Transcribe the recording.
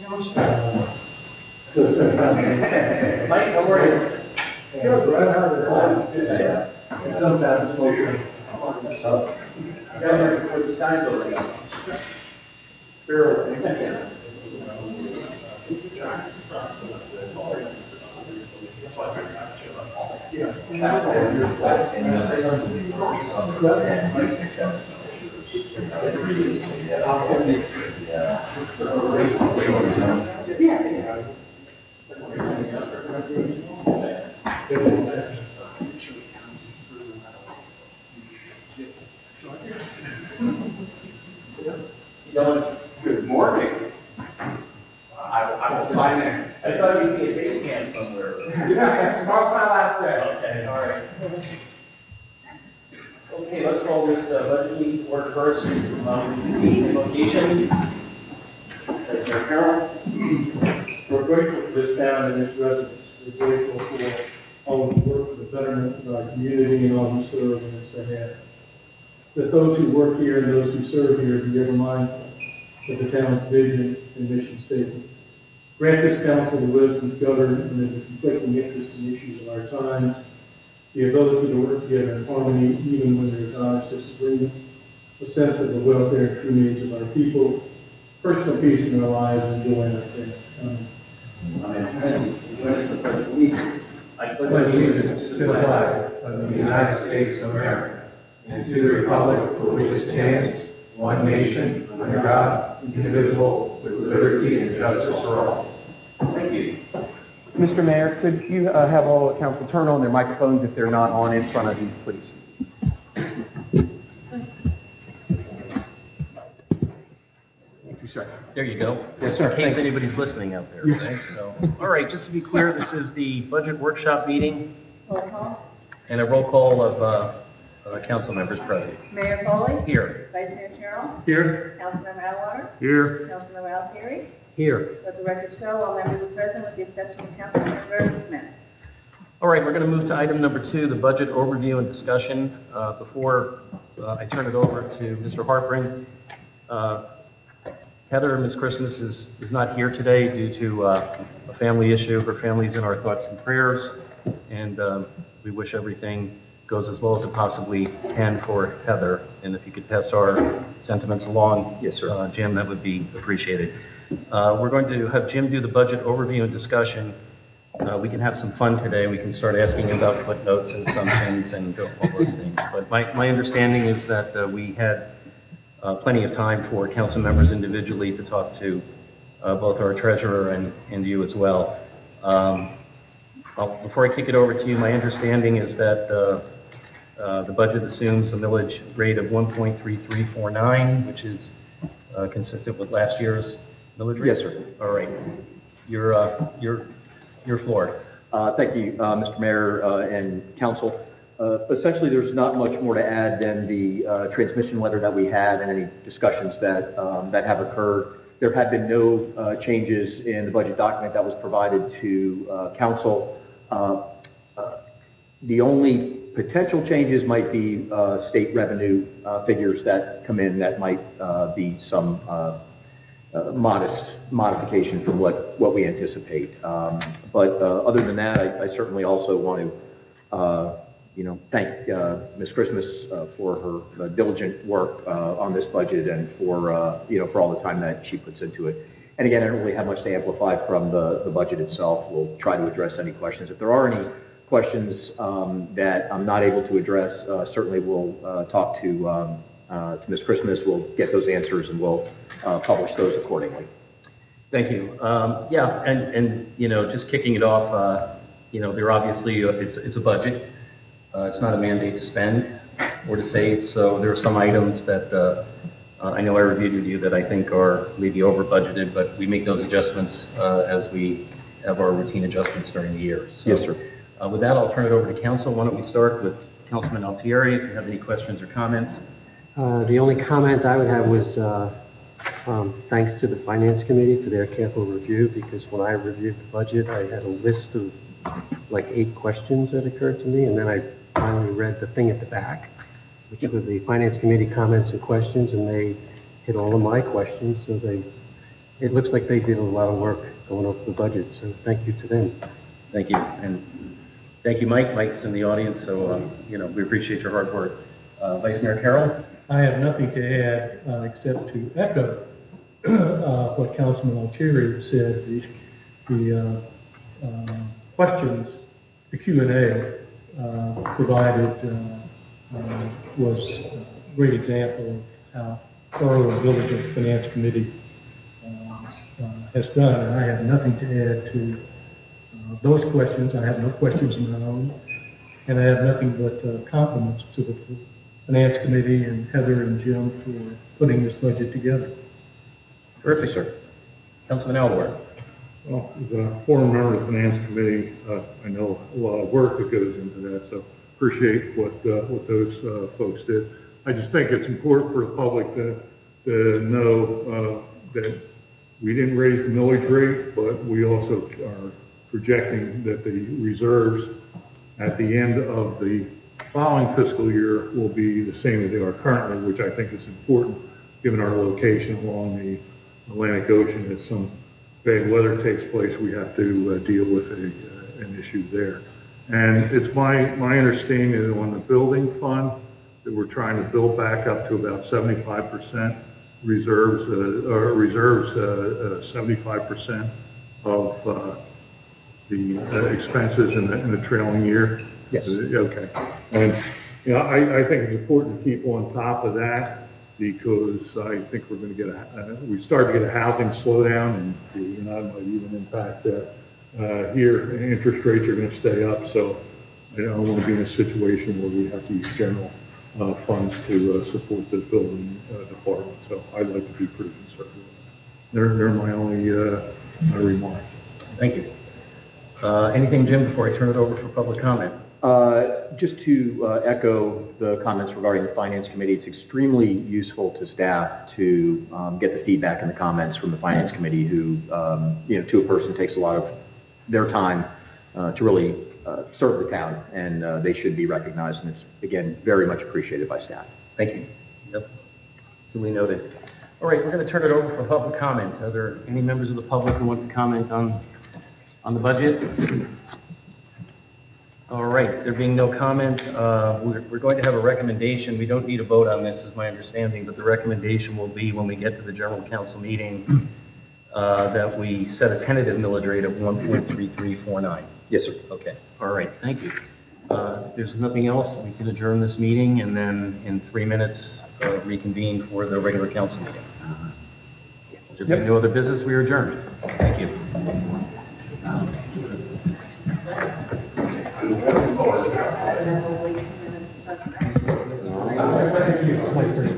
Mike, how are you? Good, Brad, how are you? Some bad smoking. Sound like the sky's opening up. Good morning. I was signing. I thought you'd be at base camp somewhere. Yeah, tomorrow's my last day. Okay, all right. Okay, let's call this budget meeting order first. The location. That's our Carol. We're grateful for this town and its residents. We're grateful for all the work for the betterment of our community and all who serve in its behalf. That those who work here and those who serve here be ever mindful of the town's vision and mission statement. Grant this council the wisdom to govern amid the conflicting interests and issues of our times, the ability to work together in harmony even when there is honest disagreement, a sense of the welfare and true needs of our people, personal peace in our lives, and joy in our families. Amen. Join us in the pledge of allegiance. I pledge allegiance to the flag of the United States of America and to the republic for which it stands, one nation, under God, indivisible, with liberty and justice for all. Thank you. Mr. Mayor, could you have all the council turn on their microphones if they're not on in front of you, please? Thank you, sir. There you go. Yes, sir. In case anybody's listening out there. Yes. Okay? So, all right, just to be clear, this is the budget workshop meeting. Roll call. And a roll call of council members present. Mayor Foley? Here. Vice Mayor Carroll? Here. Councilmember Atwater? Here. Councilmember Altieri? Here. Let the record show all members are present with the exception of Councilmember Smith. All right, we're going to move to item number 2, the budget overview and discussion. Before I turn it over to Mr. Harpring, Heather, Ms. Christmas, is not here today due to a family issue. Her family's in our thoughts and prayers, and we wish everything goes as well as it possibly can for Heather. And if you could pass our sentiments along, Yes, sir. Jim, that would be appreciated. We're going to have Jim do the budget overview and discussion. We can have some fun today. We can start asking about footnotes and assumptions and all those things. But my understanding is that we had plenty of time for council members individually to talk to both our treasurer and you as well. Before I kick it over to you, my understanding is that the budget assumes a millage rate of 1.3349, which is consistent with last year's millage rate? Yes, sir. All right. Your floor. Thank you, Mr. Mayor and council. Essentially, there's not much more to add than the transmission letter that we had and any discussions that have occurred. There have been no changes in the budget document that was provided to council. The only potential changes might be state revenue figures that come in that might be some modest modification from what we anticipate. But other than that, I certainly also want to thank Ms. Christmas for her diligent work on this budget and for all the time that she puts into it. And again, I don't really have much to amplify from the budget itself. We'll try to address any questions. If there are any questions that I'm not able to address, certainly we'll talk to Ms. Christmas. We'll get those answers and we'll publish those accordingly. Thank you. Yeah, and just kicking it off, there obviously it's a budget. It's not a mandate to spend or to save. So there are some items that I know I reviewed with you that I think are maybe over budgeted, but we make those adjustments as we have our routine adjustments during the year. So, yes, sir. With that, I'll turn it over to council. Why don't we start with Councilman Altieri, if you have any questions or comments. The only comment I would have was thanks to the Finance Committee for their careful review, because when I reviewed the budget, I had a list of like 8 questions that occurred to me, and then I finally read the thing at the back, which were the Finance Committee comments and questions, and they hit all of my questions, so they it looks like they did a lot of work going over the budget, so thank you to them. Thank you, and thank you, Mike. Mike's in the audience, so, we appreciate your hard work. Vice Mayor Carroll? I have nothing to add, except to echo, what Councilman Altieri said. The questions, the Q&A, provided, was a great example of how thorough and diligent the Finance Committee has done, and I have nothing to add to those questions. I have no questions of my own, and I have nothing but compliments to the Finance Committee and Heather and Jim for putting this budget together. Terrific, sir. Councilman Alward? Well, as a former member of the Finance Committee, I know a lot of work that goes into that, so appreciate what those folks did. I just think it's important for the public to know that we didn't raise the millage rate, but we also are projecting that the reserves at the end of the following fiscal year will be the same as they are currently, which I think is important given our location along the Atlantic Ocean. As some bad weather takes place, we have to deal with an issue there. And it's my understanding that on the building fund that we're trying to build back up to about 75% reserves, 75% of the expenses in the trailing year. Yes. Okay. And I think it's important to keep on top of that, because I think we're going to get we started to get a housing slowdown, and that might even impact here. Interest rates are going to stay up, so I don't want to be in a situation where we have to use general funds to support the building department. So I'd like to be pretty conservative. They're my only remarks. Thank you. Anything, Jim, before I turn it over for public comment? Just to echo the comments regarding the Finance Committee, it's extremely useful to staff to get the feedback and the comments from the Finance Committee, who, to a person, takes a lot of their time to really serve the town, and they should be recognized, and it's, again, very much appreciated by staff. Thank you. Yep. Duly noted. All right, we're going to turn it over for public comment. Are there any members of the public who want to comment on the budget? All right, there being no comment, we're going to have a recommendation. We don't need a vote on this, is my understanding, but the recommendation will be, when we get to the general council meeting, that we set a tentative millage rate of 1.3349. Yes, sir. Okay, all right, thank you. If there's nothing else, we can adjourn this meeting, and then in 3 minutes, reconvene for the regular council meeting. If there's no other business, we are adjourned. Thank you. Thank you. It's my first